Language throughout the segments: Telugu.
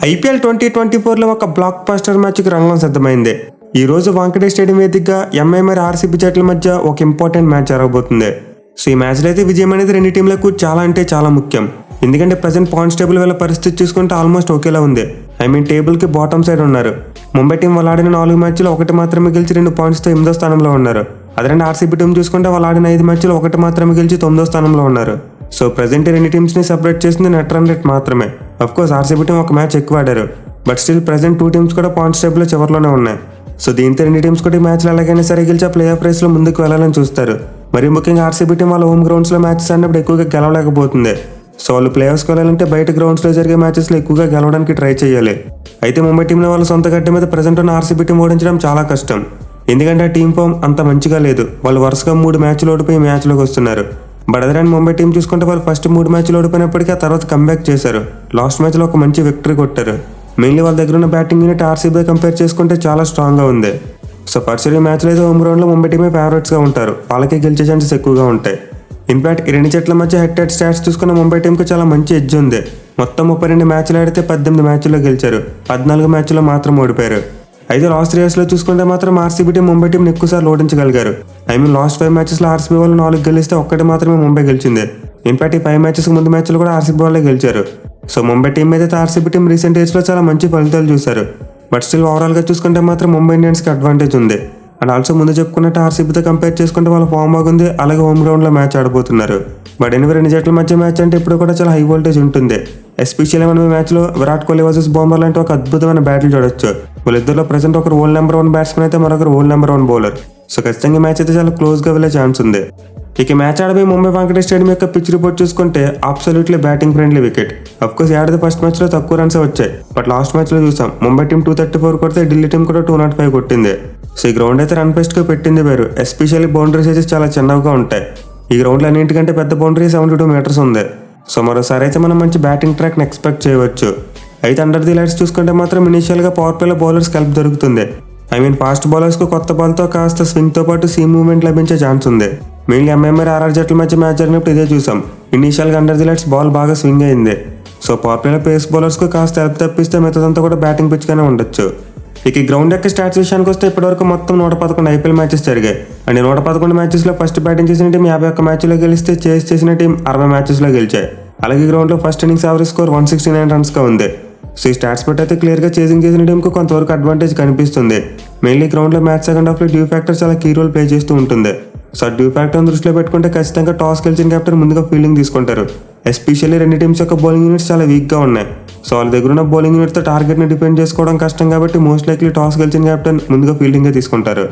ఐపీఎల్ 2024లో ఒక బ్లాక్ బస్టర్ మ్యాచ్కి రంగం సిద్ధమైంది. ఈ రోజు వాంకడే స్టేడియం వేదికగా ఎంఐ మరియు ఆర్సీబీ జట్ల మధ్య ఒక ఇంపార్టెంట్ మ్యాచ్ జరగబోతుంది. సో ఈ మ్యాచ్లో అయితే విజయం అనేది రెండు టీంలకు చాలా అంటే చాలా ముఖ్యం. ఎందుకంటే ప్రజెంట్ పాయింట్స్ టేబుల్ వల్ల పరిస్థితి చూసుకుంటే ఆల్మోస్ట్ ఒకేలా ఉంది. టేబుల్కి బాటమ్ సైడ్ ఉన్నారు. ముంబై టీం వాళ్ళు ఆడిన 4 మ్యాచ్లో 1 మాత్రమే గెలిచి 2 పాయింట్స్తో 8వ స్థానంలో ఉన్నారు. అదే ఆర్సీబీ టీం చూసుకుంటే వాళ్ళు ఆడిన 5 మ్యాచ్లో 1 మాత్రమే గెలిచి 9వ స్థానంలో ఉన్నారు. సో ప్రజెంట్ రెండు టీమ్స్ని సెపరేట్ చేసింది నెట్ రన్ రేట్ మాత్రమే. అఫ్కోర్స్ ఆర్సీబీ టీం ఒక మ్యాచ్ ఎక్కువ ఆడారు, బట్ స్టిల్ ప్రజెంట్ 2 టీమ్స్ కూడా పాయింట్స్ టేబుల్లో చివరిలోనే ఉన్నాయి. సో దీంతో రెండు టీమ్స్ కూడా ఈ మ్యాచ్లో ఎలాగైనా సరే గెలిచి ప్లే ఆఫ్ రేస్లో ముందుకు వెళ్ళాలని చూస్తారు. మరి ముఖ్యంగా ఆర్సీబీ టీం వాళ్ళ హోమ్ గ్రౌండ్స్లో మ్యాచెస్ ఆడినప్పుడు ఎక్కువగా గెలవలేకపోతుంది. సో వాళ్ళు ప్లే ఆఫ్స్కి వెళ్ళాలంటే బయట గ్రౌండ్స్లో జరిగే మ్యాచెస్లో ఎక్కువగా గెలవడానికి ట్రై చేయాలి. అయితే ముంబై టీంలో వాళ్ళ సొంత గడ్డ మీద ప్రజెంట్ ఉన్న ఆర్సీబీ టీం ఓడించడం చాలా కష్టం. ఎందుకంటే ఆ టీం ఫామ్ అంత మంచిగా లేదు. వాళ్ళు వరుసగా 3 మ్యాచ్లు ఓడిపోయి మ్యాచ్లోకి వస్తున్నారు. బట్ అదే ముంబై టీం చూసుకుంటే వాళ్ళు ఫస్ట్ 3 మ్యాచ్లు ఓడిపోయినప్పటికీ ఆ తర్వాత కంబ్యాక్ చేశారు. లాస్ట్ మ్యాచ్లో ఒక మంచి విక్టరీ కొట్టారు. మెయిన్లీ వాళ్ళ దగ్గర ఉన్న బ్యాటింగ్ యూనిట్ ఆర్సీబీ కంపేర్ చేసుకుంటే చాలా స్ట్రాంగ్గా ఉంది. సో ఫస్ట్ ఈ మ్యాచ్లో అయితే హోమ్ గ్రౌండ్లో ముంబై టీమే ఫేవరెట్స్గా ఉంటారు. వాళ్ళకి గెలిచే ఛాన్సెస్ ఎక్కువగా ఉంటాయి. ఇన్ఫాక్ట్ ఈ రెండు జట్ల మధ్య హెడ్ హెడ్ స్టాట్స్ చూసుకున్న ముంబై టీంకి చాలా మంచి ఎడ్జ్ ఉంది. మొత్తం 32 మ్యాచ్లు ఆడితే 18 మ్యాచ్ల్లో గెలిచారు, 14 మ్యాచ్ల్లో మాత్రం ఓడిపోయారు. అయితే లాస్ట్ 3 ఇయర్స్లో చూసుకుంటే మాత్రం ఆర్సీబీ టీం ముంబై టీంని ఎక్కువసార్లు ఓడించగలిగారు. లాస్ట్ 5 మ్యాచెస్లో ఆర్సీబీ వాళ్ళు 4 గెలిస్తే 1 మాత్రమే ముంబై గెలిచింది. ఇన్ఫాక్ట్ ఈ 5 మ్యాచెస్ ముందు మ్యాచ్లు కూడా ఆర్సీబీ వాళ్ళే గెలిచారు. సో ముంబై టీం మీద ఆర్సీబీ టీం రీసెంట్ ఏజ్లో చాలా మంచి ఫలితాలు చూశారు. బట్ స్టిల్ ఓవరాల్గా చూసుకుంటే మాత్రం ముంబై ఇండియన్స్కి అడ్వాంటేజ్ ఉంది. అండ్ ఆల్సో ముందు చెప్పుకున్నట్టు ఆర్సీబీతో కంపేర్ చేసుకుంటే వాళ్ళ ఫామ్ బాగుంది. అలాగే హోమ్ గ్రౌండ్లో మ్యాచ్ ఆడబోతున్నారు. బట్ ఎనివే రెండు జట్ల మధ్య మ్యాచ్ అంటే ఇప్పుడు కూడా చాలా హై వోల్టేజ్ ఉంటుంది. ఎస్పెషల్లీ మనం ఈ మ్యాచ్లో విరాట్ కోహ్లీ వర్సెస్ బౌమర్ లాంటి ఒక అద్భుతమైన బ్యాటిల్ చూడొచ్చు. వాళ్ళిద్దరిలో ప్రజెంట్ ఒకరు వరల్డ్ నెంబర్ 1 బ్యాట్స్మెన్ అయితే మరొకరు వరల్డ్ నెంబర్ 1 బౌలర్. సో ఖచ్చితంగా మ్యాచ్ అయితే చాలా క్లోజ్గా వెళ్ళే ఛాన్స్ ఉంది. ఇక మ్యాచ్ ఆడబోయే ముంబై వాంకడే స్టేడియం యొక్క పిచ్ రిపోర్ట్ చూసుకుంటే absolutely batting friendly wicket. Of course ఆడితే ఫస్ట్ మ్యాచ్లో తక్కువ రన్స్ వచ్చాయి, బట్ లాస్ట్ మ్యాచ్లో చూసాం ముంబై టీం 234 కొడితే ఢిల్లీ టీం కూడా 205 కొట్టింది. సో ఈ గ్రౌండ్ అయితే రన్ బెస్ట్గా పెట్టింది వేరు. ఎస్పెషల్లీ బౌండరీస్ అయితే చాలా చిన్నగా ఉంటాయి. ఈ గ్రౌండ్లో అన్నింటికంటే పెద్ద బౌండరీ 72 మీటర్స్ ఉంది. సో మరోసారి అయితే మనం మంచి బ్యాటింగ్ ట్రాక్ని ఎక్స్పెక్ట్ చేయవచ్చు. అయితే అండర్ ది లైట్స్ చూసుకుంటే మాత్రం ఇనీషియల్గా పవర్ ప్లేలో బౌలర్స్కి హెల్ప్ దొరుకుతుంది. ఫాస్ట్ బౌలర్స్కు కొత్త బాల్తో కాస్త స్వింగ్తో పాటు సీమ్ మూవ్మెంట్ లభించే ఛాన్స్ ఉంది. మెయిన్లీ ఎంఐఎంఆర్ ఆర్ఆర్ జట్ల మధ్య మ్యాచ్ జరిగినప్పుడు ఇదే చూసాం. ఇనీషియల్గా అండర్ ది లైట్స్ బాల్ బాగా స్వింగ్ అయింది. సో పవర్ ప్లేలో పేస్ బౌలర్స్కు కాస్త హెల్ప్ తప్పిస్తే మిగతాదంతా కూడా బ్యాటింగ్ పిచ్గానే ఉండొచ్చు. ఇక ఈ గ్రౌండ్ యొక్క స్టాట్స్ విషయానికి వస్తే ఇప్పటివరకు మొత్తం 111 ఐపీఎల్ మ్యాచెస్ జరిగాయి. 111 మ్యాచెస్లో ఫస్ట్ బ్యాటింగ్ చేసిన టీం 51 మ్యాచ్లో గెలిస్తే చేస్ చేసిన టీం 60 మ్యాచెస్లో గెలిచాయి. అలాగే గ్రౌండ్లో ఫస్ట్ ఇన్నింగ్స్ యావరేజ్ స్కోర్ 169 రన్స్గా ఉంది. సో ఈ స్టాట్స్ బట్టి అయితే క్లియర్గా చేసింగ్ చేసిన టీంకు కొంతవరకు అడ్వాంటేజ్ కనిపిస్తుంది. మెయిన్లీ గ్రౌండ్లో మ్యాచ్ సెకండ్ హాఫ్లో డ్యూ ఫ్యాక్టర్ చాలా కీ రోల్ ప్లే చేస్తూ ఉంటుంది. సో డ్యూ ఫ్యాక్టర్ని దృష్టిలో పెట్టుకుంటే ఖచ్చితంగా టాస్ గెలిచిన కెప్టెన్ ముందుగా ఫీల్డింగ్ తీసుకుంటారు. ఎస్పెషల్లీ రెండు టీమ్స్ యొక్క బౌలింగ్ యూనిట్స్ చాలా వీక్గా ఉన్నాయి. సో వాళ్ళ దగ్గర ఉన్న బౌలింగ్ యూనిట్తో టార్గెట్ని డిఫెండ్ చేసుకోవడం కష్టం కాబట్టి మోస్ట్ లైక్లీ టాస్ గెలిచిన కెప్టెన్ ముందుగా ఫీల్డింగే తీసుకుంటారు.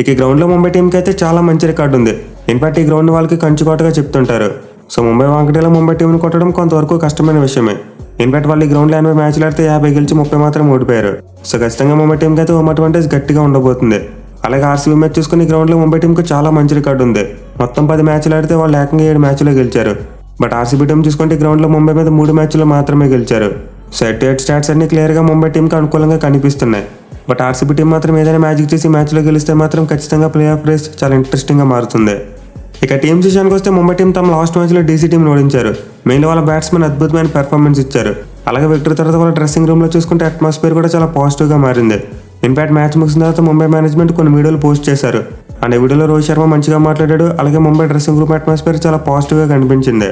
ఇక ఈ గ్రౌండ్లో ముంబై టీంకి అయితే చాలా మంచి రికార్డు ఉంది. ఇన్ఫాక్ట్ ఈ గ్రౌండ్ వాళ్ళకి కంచుకోటగా చెప్తుంటారు. సో ముంబై వాంకడేలో ముంబై టీంని కొట్టడం కొంతవరకు కష్టమైన విషయమే. ఇన్ఫాక్ట్ వాళ్ళు ఈ గ్రౌండ్లో 80 మ్యాచ్లు ఆడితే 50 గెలిచి 30 మాత్రం ఓడిపోయారు. సో ఖచ్చితంగా ముంబై టీంకి అయితే హోమ్ అడ్వాంటేజ్ గట్టిగా ఉండబోతుంది. అలాగే ఆర్సీబీ మ్యాచ్ చూసుకుని ఈ గ్రౌండ్లో ముంబై టీంకి చాలా మంచి రికార్డు ఉంది. మొత్తం 10 మ్యాచ్లు ఆడితే వాళ్ళు ఏకంగా 7 మ్యాచ్లో గెలిచారు. బట్ ఆర్సీబీ టీం చూసుకుంటే ఈ గ్రౌండ్లో ముంబై మీద 3 మ్యాచ్లో మాత్రమే గెలిచారు. సో హెడ్ హెడ్ స్టాట్స్ అన్ని క్లియర్గా ముంబై టీంకి అనుకూలంగా కనిపిస్తున్నాయి. బట్ ఆర్సీబీ టీం మాత్రం ఏదైనా మ్యాజిక్ చేసి మ్యాచ్లో గెలిస్తే మాత్రం ఖచ్చితంగా ప్లే ఆఫ్ రేస్ చాలా ఇంట్రెస్టింగ్గా మారుతుంది. ఇక టీమ్స్ విషయానికి వస్తే ముంబై టీం తమ లాస్ట్ మ్యాచ్లో డీసీ టీంని ఓడించారు. మెయిన్లీ వాళ్ళ బ్యాట్స్మెన్ అద్భుతమైన పెర్ఫార్మెన్స్ ఇచ్చారు. అలాగే విక్టరీ తర్వాత వాళ్ళ డ్రెస్సింగ్ రూమ్లో చూసుకుంటే అట్మాస్ఫియర్ కూడా చాలా పాజిటివ్గా మారింది. ఇన్ఫాక్ట్ మ్యాచ్ ముగిసిన తర్వాత ముంబై మేనేజ్మెంట్ కొన్ని వీడియోలు పోస్ట్ చేశారు. అండ్ ఈ వీడియోలో రోహిత్ శర్మ మంచిగా మాట్లాడాడు. అలాగే ముంబై డ్రెస్సింగ్ రూమ్ అట్మాస్ఫియర్ చాలా పాజిటివ్గా కనిపించింది.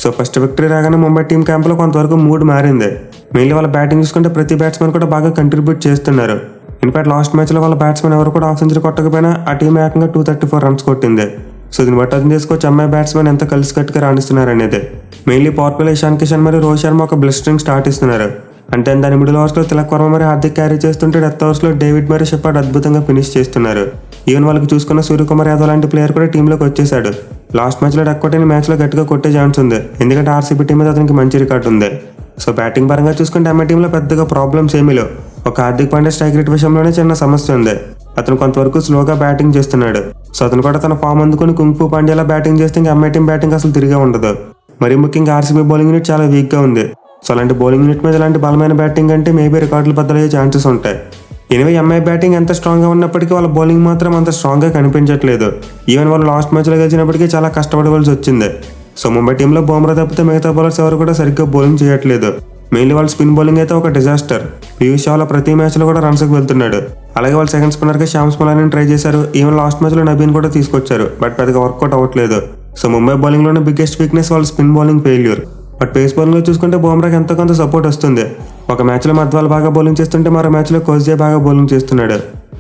సో ఫస్ట్ విక్టరీ రాగానే ముంబై టీం క్యాంప్లో కొంతవరకు మూడ్ మారింది. మెయిన్లీ వాళ్ళ బ్యాటింగ్ చూసుకుంటే ప్రతి బ్యాట్స్మెన్ కూడా బాగా కంట్రిబ్యూట్ చేస్తున్నారు. ఇన్ఫాక్ట్ లాస్ట్ మ్యాచ్లో వాళ్ళ బ్యాట్స్మెన్ ఎవరు కూడా హాఫ్ సెంచరీ కొట్టకపోయినా ఆ టీం ఏకంగా 234 రన్స్ కొట్టింది. సో దీన్ని బట్టి అర్థం చేసుకోవచ్చు అమ్మాయి బ్యాట్స్మెన్ ఎంత కలిసికట్టుగా రాణిస్తున్నారు అనేది. మెయిన్లీ పవర్ ప్లేలో ఇషాన్ కిషన్ మరియు రోహిత్ శర్మ ఒక బ్లిస్టరింగ్ స్టార్ట్ ఇస్తున్నారు. అంటే దాని మిడిల్ ఓవర్స్లో తిలక్ వర్మ మరియు హార్దిక్ క్యారీ చేస్తుంటే డెత్ ఓవర్స్లో డేవిడ్ మరియు షెపర్డ్ అద్భుతంగా ఫినిష్ చేస్తున్నారు. ఈవెన్ వాళ్ళకి చూసుకున్న సూర్యకుమార్ యాదవ్ లాంటి ప్లేయర్ కూడా టీంలోకి వచ్చేసాడు. లాస్ట్ మ్యాచ్లో డక్ కొట్టిన మ్యాచ్లో గట్టిగా కొట్టే ఛాన్స్ ఉంది, ఎందుకంటే ఆర్సీబీ టీం మీద అతనికి మంచి రికార్డు ఉంది. సో బ్యాటింగ్ పరంగా చూసుకుంటే ఎంఐ టీంలో పెద్దగా ప్రాబ్లమ్స్ ఏమీ లేవు. ఒక హార్దిక్ పాండ్యా స్ట్రైక్ రేట్ విషయంలోనే చిన్న సమస్య ఉంది. అతను కొంతవరకు స్లోగా బ్యాటింగ్ చేస్తున్నాడు. సో అతను కూడా తన ఫామ్ అందుకుని కుంగ్ఫూ పాండ్యాలా బ్యాటింగ్ చేస్తే ఇంకా ఎంఐ టీం బ్యాటింగ్ అసలు తిరిగే ఉండదు. మరి ముఖ్యంగా ఆర్సీబీ బౌలింగ్ యూనిట్ చాలా వీక్గా ఉంది. సో అలాంటి బౌలింగ్ యూనిట్ మీద ఇలాంటి బలమైన బ్యాటింగ్ అంటే మేబీ రికార్డులు బద్దలయ్యే ఛాన్సెస్ ఉంటాయి. ఎనివే ఎంఐ బ్యాటింగ్ ఎంత స్ట్రాంగ్గా ఉన్నప్పటికీ వాళ్ళ బౌలింగ్ మాత్రం అంత స్ట్రాంగ్గా కనిపించట్లేదు. ఈవెన్ వాళ్ళు లాస్ట్ మ్యాచ్లో గెలిచినప్పటికీ చాలా కష్టపడవలసి వచ్చింది. సో ముంబై టీంలో బుమ్రా తప్పితే మిగతా బౌలర్స్ ఎవరు కూడా సరిగ్గా బౌలింగ్ చేయట్లేదు. మెయిన్లీ వాళ్ళ స్పిన్ బౌలింగ్ అయితే ఒక డిజాస్టర్. పీయూష్ చావ్లా ప్రతి మ్యాచ్లో కూడా రన్స్కి వెళ్తున్నాడు. అలాగే వాళ్ళు సెకండ్ స్పిన్నర్గా శ్యామ్ స్మలాని ట్రై చేశారు. ఈవెన్ లాస్ట్ మ్యాచ్లో నబీన్ కూడా తీసుకొచ్చారు, బట్ పెద్దగా వర్కౌట్ అవ్వట్లేదు. సో ముంబై బౌలింగ్లోనే బిగ్గెస్ట్ వీక్నెస్ వాళ్ళ spin bowling failure. But pace బౌలింగ్లో చూసుకుంటే బుమ్రాకి ఎంతో కొంత సపోర్ట్ వస్తుంది. ఒక మ్యాచ్లో మధ్వాల్ బాగా బౌలింగ్ చేస్తుంటే మరో మ్యాచ్లో కోహ్లీ బాగా బౌలింగ్ చేస్తున్నాడు.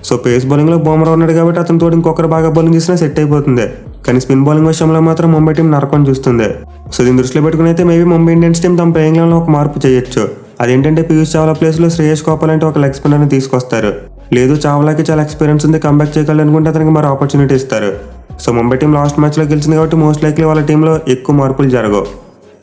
సో పేస్ బౌలింగ్లో బుమ్రా ఉన్నాడు కాబట్టి అతని తోడు ఇంకొకరు బాగా బౌలింగ్ చేసినా సెట్ అయిపోతుంది. కానీ స్పిన్ బౌలింగ్ విషయంలో మాత్రం ముంబై టీం నరకం చూస్తుంది. సో దీన్ని దృష్టిలో పెట్టుకుని అయితే మేబీ ముంబై ఇండియన్స్ టీం తమ ప్లేయింగ్ లెవెన్లో ఒక మార్పు చేయొచ్చు. అదేంటంటే పీయూష్ చావ్లా ప్లేస్లో శ్రేయస్ గోపాల్ అంటే ఒక లెగ్ స్పిన్నర్ని తీసుకొస్తారు. లేదు చావ్లాకి చాలా ఎక్స్పీరియన్స్ ఉంది, కంబ్యాక్ చేయగలరు అనుకుంటే అతనికి మరో ఆపర్చునిటీ ఇస్తారు. సో ముంబై టీం లాస్ట్ మ్యాచ్లో గెలిచింది కాబట్టి మోస్ట్ లైక్లీ వాళ్ళ టీంలో ఎక్కువ మార్పులు జరగవు.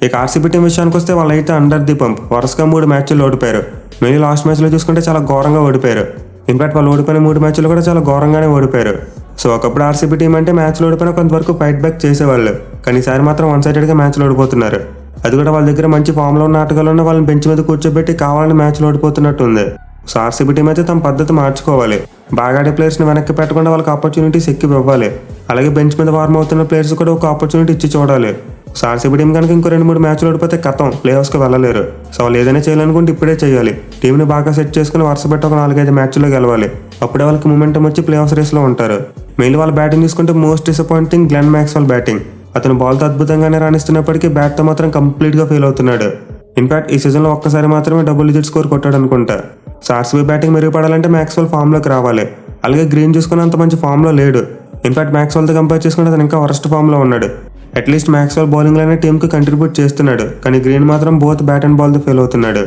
ఇక ఆర్సీబీ టీం విషయానికి వస్తే వాళ్ళైతే అండర్ ది పంప్ వరుసగా 3 మ్యాచ్లు ఓడిపోయారు. మెయిన్ లాస్ట్ మ్యాచ్లో చూసుకుంటే చాలా ఘోరంగా ఓడిపోయారు. ఇన్ఫాక్ట్ వాళ్ళు ఓడిపోయిన 3 మ్యాచ్లు కూడా చాలా ఘోరంగానే ఓడిపోయారు. సో ఒకప్పుడు ఆర్సీబీ టీం అంటే మ్యాచ్లో ఓడిపోయినా కొంతవరకు ఫైట్ బ్యాక్ చేసేవాళ్ళు. కానీ ఈసారి మాత్రం వన్ సైడెడ్గా మ్యాచ్లో ఓడిపోతున్నారు. అది కూడా వాళ్ళ దగ్గర మంచి ఫామ్లో ఉన్న ఆటగాళ్ళు ఉన్న వాళ్ళని బెంచ్ మీద కూర్చోబెట్టి కావాలని మ్యాచ్లో ఓడిపోతున్నట్టు ఉంది. సో ఆర్సీబీ టీం అయితే తమ పద్ధతి మార్చుకోవాలి. బాగా ఆడే ప్లేయర్స్ని వెనక్కి పెట్టకుండా వాళ్ళకి ఆపర్చునిటీస్ ఎక్కువ ఇవ్వాలి. అలాగే బెంచ్ మీద వార్మ్ అవుతున్న ప్లేయర్స్ కూడా ఒక ఆపర్చునిటీ ఇచ్చి చూడాలి. సో ఆర్సీబీ టీం కనుక ఇంకో 2-3 మ్యాచ్లు ఓడిపోతే కథం, ప్లే ఆఫ్స్కి వెళ్ళలేరు. సో వాళ్ళు ఏదైనా చేయాలనుకుంటే ఇప్పుడే చేయాలి. టీంని బాగా సెట్ చేసుకుని వరుస పెట్టి ఒక 4-5 మ్యాచ్లో గెలవాలి. అప్పుడే వాళ్ళకి మూమెంటం వచ్చి ప్లే ఆఫ్ రేస్లో ఉంటారు. మెయిన్ వాళ్ళ బ్యాటింగ్ తీసుకుంటే most disappointing Glenn Maxwell batting. అతను బాల్తో అద్భుతంగానే రాణిస్తున్నప్పటికీ బ్యాట్తో మాత్రం కంప్లీట్గా ఫెయిల్ అవుతున్నాడు. ఇన్ఫాక్ట్ ఈ సీజన్లో ఒక్కసారి మాత్రమే డబుల్ డిజిట్ స్కోర్ కొట్టాడు అనుకుంటా. సో ఆర్సీబీ బ్యాటింగ్ మెరుగుపడాలంటే మ్యాక్స్వెల్ ఫామ్లోకి రావాలి. అలాగే గ్రీన్ చూసుకుని అంత మంచి ఫామ్లో లేడు. ఇన్ఫాక్ట్ మ్యాక్స్వెల్తో కంపేర్ చేసుకుంటే అతను ఇంకా వరస్ట్ ఫామ్లో ఉన్నాడు. అట్లీస్ట్ మ్యాక్స్వెల్ బౌలింగ్లోనే టీంకి కంట్రిబ్యూట్ చేస్తున్నాడు, కానీ గ్రీన్ మాత్రం బోత్ బ్యాట్ అండ్ బాల్తో ఫెయిల్ అవుతున్నాడు.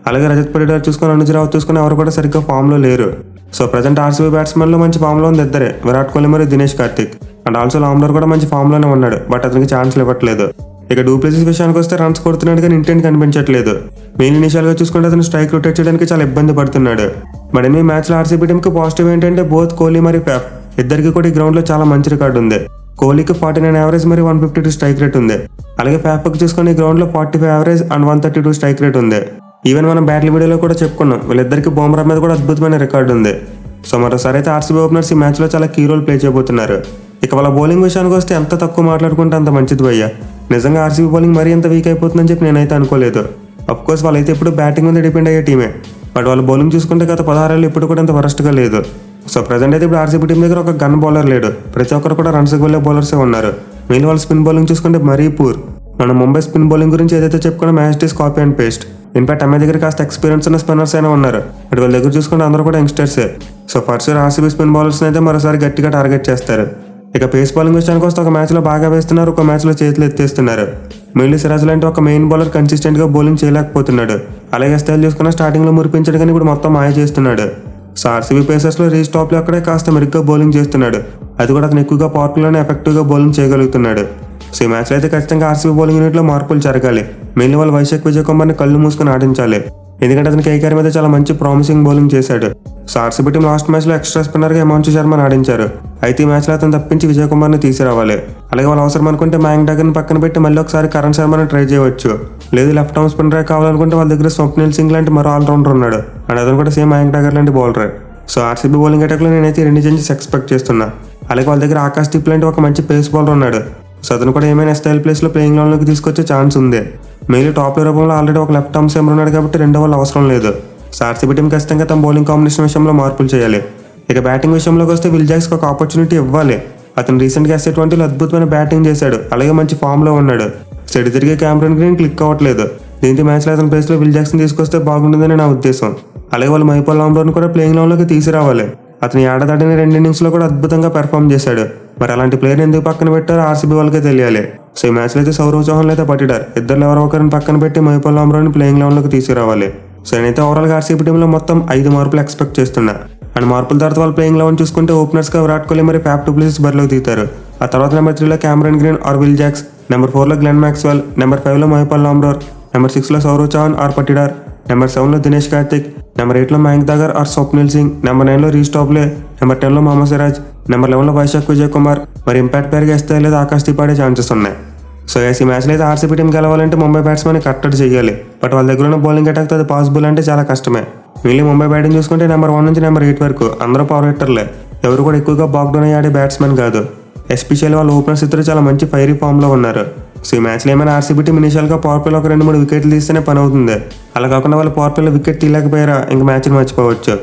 అలాగే రజత్ పడిడార్ చూసుకొని అనుజ్ రావు చూసుకుని ఎవరు కూడా సరిగ్గా ఫామ్లో లేరు. సో ప్రజెంట్ ఆర్సీబీ బ్యాట్స్మెన్లో మంచి ఫామ్లో ఉంది ఇద్దరే, విరాట్ కోహ్లీ మరియు దినేష్ కార్తిక్. అండ్ ఆల్సో లామ్లర్ కూడా మంచి ఫామ్లోనే ఉన్నాడు, బట్ అతనికి ఛాన్స్లు ఇవ్వట్లేదు. ఇక డూప్లెసిస్ విషయానికి వస్తే రన్స్ కొడుతున్నాడు కానీ ఇంటెంట్ కనిపించట్లేదు. మెయిన్ ఇనిషియల్గా చూసుకుంటే అతను స్ట్రైక్ రొటేట్ చేయడానికి చాలా ఇబ్బంది పడుతున్నాడు. బట్ ఎన్ని మ్యాచ్లో ఆర్సీబీ టీంకి పాజిటివ్ ఏంటంటే బోత్ కోహ్లీ మరియు ఫ్యాఫ్ ఇద్దరికి కూడా ఈ గ్రౌండ్లో చాలా మంచి రికార్డు ఉంది. కోహ్లీకి 49 యావరేజ్ మరియు 152 స్ట్రైక్ రేట్ ఉంది. అలాగే ఫ్యాఫ్కి చూసుకుని ఈ గ్రౌండ్లో 45 యావరేజ్ అండ్ 132 స్ట్రైక్ రేట్ ఉంది. ఈవెన్ మనం బ్యాటిల్ వీడియోలో కూడా చెప్పుకున్నాం, వీళ్ళిద్దరికి బుమ్రా మీద కూడా అద్భుతమైన రికార్డు ఉంది. సో మరోసారి అయితే ఆర్సీబీ ఓపెనర్స్ ఈ మ్యాచ్లో చాలా కీ రోల్ ప్లే చేయబోతున్నారు. ఇక వాళ్ళ బౌలింగ్ విషయానికి వస్తే ఎంత తక్కువ మాట్లాడుకుంటే అంత మంచిది భయ్యా. నిజంగా ఆర్సీబీ బౌలింగ్ మరీ ఎంత వీక్ అయిపోతుందని చెప్పి నేనైతే అనుకోలేదు. అఫ్కోర్స్ వాళ్ళైతే ఇప్పుడు బ్యాటింగ్ మీద డిపెండ్ అయ్యే టీమే, బట్ వాళ్ళ బౌలింగ్ చూసుకుంటే గత 16 ఏళ్ళు ఇప్పుడు కూడా అంత వరస్ట్గా లేదు. సో ప్రజెంట్ అయితే ఇప్పుడు ఆర్సీబీ టీం దగ్గర ఒక గన్ బౌలర్ లేడు, ప్రతి ఒక్కరు కూడా రన్స్కి వెళ్ళే బౌలర్సే ఉన్నారు. మెయిన్ వాళ్ళ స్పిన్ బౌలింగ్ చూసుకుంటే మరీ పూర్. మనం ముంబై స్పిన్ బౌలింగ్ గురించి ఏదైతే చెప్పుకున్నా match is copy and paste. In fact MI దగ్గర కాస్త ఎక్స్పీరియన్స్ ఉన్న స్పిన్నర్స్ అయినా ఉన్నారు, బట్ వాళ్ళ దగ్గర చూసుకుంటే అందరూ కూడా యంగ్స్టర్సే. So first year RCB spin బౌలర్స్ని అయితే మరోసారి గట్టిగా టార్గెట్ చేస్తారు. ఇక పేస్ బౌలింగ్ విషయానికి వస్తే ఒక మ్యాచ్లో బాగా వేస్తున్నారు, ఒక మ్యాచ్లో చేతులు ఎత్తేస్తున్నారు. మెయిన్లీ సిరాజ్ లాంటి ఒక మెయిన్ బౌలర్ కన్సిస్టెంట్గా బౌలింగ్ చేయలేకపోతున్నాడు. అలాగే స్టైల్ చూసుకున్న స్టార్టింగ్లో మురిపించాడు కానీ ఇప్పుడు మొత్తం మాయ చేస్తున్నాడు. సో ఆర్సీబీ పేసర్స్లో రీచ్ టాప్లో అక్కడే కాస్త మెరుగ్గా బౌలింగ్ చేస్తున్నాడు. అది కూడా అతను ఎక్కువగా పవర్లోనే ఎఫెక్టివ్గా బౌలింగ్ చేయగలుగుతున్నాడు. సో ఈ మ్యాచ్లో అయితే ఖచ్చితంగా ఆర్సీబీ బౌలింగ్ యూనిట్లో మార్పులు జరగాలి. మెయిన్లీ వాళ్ళు వైశాఖ్ విజయ్ కుమార్ని కళ్ళు మూసుకొని ఆడించాలి, ఎందుకంటే అతనికి కేకేఆర్ మీద చాలా మంచి ప్రామిసింగ్ బౌలింగ్ చేశాడు. సో ఆర్సీబీ టీం లాస్ట్ మ్యాచ్లో ఎక్స్ట్రా స్పిన్నర్గా హిమాంశు శర్మని ఆడించారు. అయితే ఈ మ్యాచ్లో అతను తప్పించి విజయ్ కుమార్ని తీసుకురావాలి. అలాగే వాళ్ళు అవసరం అనుకుంటే మ్యాంగ్ డాగర్ని పక్కన పెట్టి మళ్ళీ ఒకసారి కరణ్ శర్మని ట్రై చేయవచ్చు. లేదు లెఫ్ట్ ఆర్మ్ స్పిన్నర్ కావాలనుకుంటే వాళ్ళ దగ్గర స్వప్నిల్ సింగ్ లాంటి మరో ఆల్రౌండర్ ఉన్నాడు, అండ్ అతను కూడా సేమ్ మ్యాంగ్ డాగర్ లాంటి బౌలరే. సో ఆర్సీబీ బౌలింగ్ అటాక్లో నేనైతే 2 చేంజెస్ ఎక్స్పెక్ట్ చేస్తున్నా. అలాగే వాళ్ళ దగ్గర ఆకాష్ దీప్ లాంటి ఒక మంచి పేస్ బౌలర్ ఉన్నాడు. సో అతను కూడా ఏమైనా స్టైల్ ప్లేస్లో ప్లేయింగ్ లెవెన్లోకి తీసుకొచ్చే ఛాన్స్ ఉంది. మెయిన్లీ టాప్ రూపంలో ఆల్రెడీ ఒక లెఫ్ట్ ఆర్మ్ సెమర్ ఉన్నాడు కాబట్టి రెండో వాళ్ళు అవసరం లేదు. సో ఆర్సీబీ టీం ఖచ్చితంగా తమ బౌలింగ్ కాంబినేషన్ విషయంలో మార్పులు చేయాలి. ఇక బ్యాటింగ్ విషయంలోకి వస్తే విల్ జాక్స్కి ఒక ఆపర్చునిటీ ఇవ్వాలి. అతను రీసెంట్గా S20లో అద్భుతమైన బ్యాటింగ్ చేశాడు, అలాగే మంచి ఫామ్లో ఉన్నాడు. సెడి తిరిగే క్యామరన్ గ్రీన్ క్లిక్ అవ్వట్లేదు. దీంతో మ్యాచ్లో అతని ప్లేస్లో విల్ జాక్స్ని తీసుకొస్తే బాగుంటుందని నా ఉద్దేశం. అలాగే వాళ్ళు మైపాల్ లాంబ్రోని కూడా ప్లేయింగ్ లెవెన్లోకి తీసుకురావాలి. అతను ఏడాదిని 2 ఇన్నింగ్స్లో కూడా అద్భుతంగా పెర్ఫామ్ చేశాడు. మరి అలాంటి ప్లేయర్ ఎందుకు పక్కన పెట్టారో ఆర్సీబీ వాళ్ళకే తెలియాలి. సో ఈ మ్యాచ్లో అయితే సౌరవ్ చౌహాన్ అయితే పట్టిడారు, ఇద్దరు ఎవరో ఒకరిని పక్కన పెట్టి మైపాల్ లాంబ్రోని ప్లేయింగ్ లెవెన్లోకి తీసుకురావాలి. సో నేనైతే ఓవరాల్గా ఆర్సీబీ టీంలో మొత్తం 5 మార్పులు ఎక్స్పెక్ట్ చేస్తున్నా. అండ్ మార్పుల తర్వాత వాళ్ళు ప్లేయింగ్ లెవెన్ చూసుకుంటే ఓపెనర్స్గా విరాట్ కోహ్లీ మరియు ఫ్యాఫ్ డు ప్లెసిస్ బరిలోకి దిగుతారు. ఆ తర్వాత నెంబర్ 3లో Cameron Green or Will Jacks, number 4లో గ్లెన్ మ్యాక్స్వెల్, నెంబర్ 5లో మైపాల్ లాంబ్రోర్, నెంబర్ 6లో సౌరవ్ చౌహాన్ ఆర్ పట్టిడార్, నెంబర్ 7లో దినేష్ కార్తిక్, నెంబర్ 8లో మ్యాంగ్ దాగర్ ఆర్ స్వప్నిల్ సింగ్, నెంబర్ 9లో రీచ్ టాప్లే, నెంబర్ 10లో మహమ్మద్ సిరాజ్, నెంబర్ 11లో వైశాఖ్ విజయ్ కుమార్. మరి ఇంపాక్ట్ పేరుగా ఇస్తే లేదా ఆకాష్ దీప్ ఆడే ఛాన్సెస్ ఉన్నాయి. సో ఈ మ్యాచ్లో అయితే ఆర్సీబీ టీం గెలవాలంటే ముంబై బ్యాట్స్మెన్ కట్టడి చేయాలి, బట్ వాళ్ళ దగ్గర ఉన్న బౌలింగ్ అటాక్తో అది పాసిబుల్ అంటే చాలా కష్టమే. మెయిన్లీ ముంబై బ్యాటింగ్ చూసుకుంటే నెంబర్ 1 నుంచి నెంబర్ 8 వరకు అందరూ పవర్ హిట్టర్లే, ఎవరు కూడా ఎక్కువగా బాక్డౌన్ అయ్యి ఆడే బ్యాట్స్మెన్ కాదు. ఎస్పెషల్లీ వాళ్ళ ఓపెనర్స్ ఇద్దరు చాలా మంచి ఫైరీ ఫామ్లో ఉన్నారు. సో ఈ మ్యాచ్లో ఏమైనా ఆర్సీబీ టీం ఇనిషియల్గా పవర్ ప్లేలో ఒక 2-3 వికెట్లు తీస్తేనే పని అవుతుంది. అలా కాకుండా వాళ్ళు పవర్ ప్లేలో వికెట్ తీయలేకపోయారా ఇంక మ్యాచ్ని మర్చిపోవచ్చు.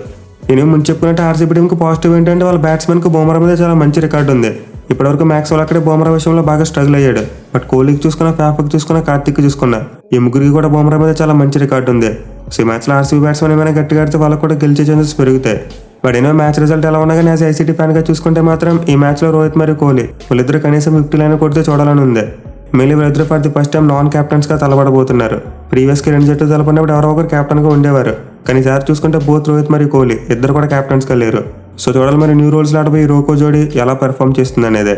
నేను ముందు చెప్పుకున్నట్టు ఆర్సీబీ టీంకి పాజిటివ్ ఏంటంటే వాళ్ళ బ్యాట్స్మెన్కి బుమ్రా మీద చాలా మంచి రికార్డు ఉంది. ఇప్పటివరకు మ్యాక్స్వెల్ అక్కడే బుమ్రా విషయంలో బాగా స్ట్రగుల్ అయ్యాడు. బట్ కోహ్లీకి చూసుకున్నా, ఫాఫ్కి చూసుకున్నా, కార్తిక్ చూసుకున్నా ఈ ముగ్గురికి కూడా బుమ్రా మీద చాలా మంచి రికార్డు ఉంది. సో ఈ మ్యాచ్లో ఆర్సీబీ బ్యాట్స్మెన్ ఏమైనా గట్టిగా ఆడితే వాళ్ళకు కూడా గెలిచే ఛాన్సెస్ పెరుగుతాయి. బట్ ఏమో మ్యాచ్ రిజల్ట్ ఎలా ఉన్నా కానీ యాజ్ ఐసీటీ ఫ్యాన్గా చూసుకుంటే మాత్రం ఈ మ్యాచ్లో రోహిత్ మరియు కోహ్లీ వాళ్ళిద్దరు కనీసం 50 లైన్ కొడితే చూడాలని ఉంది. మళ్ళీ వీళ్ళిద్దరు for the first time non క్యాప్టెన్స్గా తలబడబోతున్నారు. ప్రీవియస్కి 2 జట్లు తలపడినప్పుడు ఎవరో ఒకరు క్యాప్టెన్గా ఉండేవారు. కానీ ఈసారి చూసుకుంటే బోత్ రోహిత్ మరియు కోహ్లీ ఇద్దరు కూడా క్యాప్టెన్స్గా లేరు. సో చూడాలి మరి న్యూ రోల్స్లో ఆడబోయి రోకో జోడీ ఎలా పెర్ఫామ్ చేస్తుంది అనేది.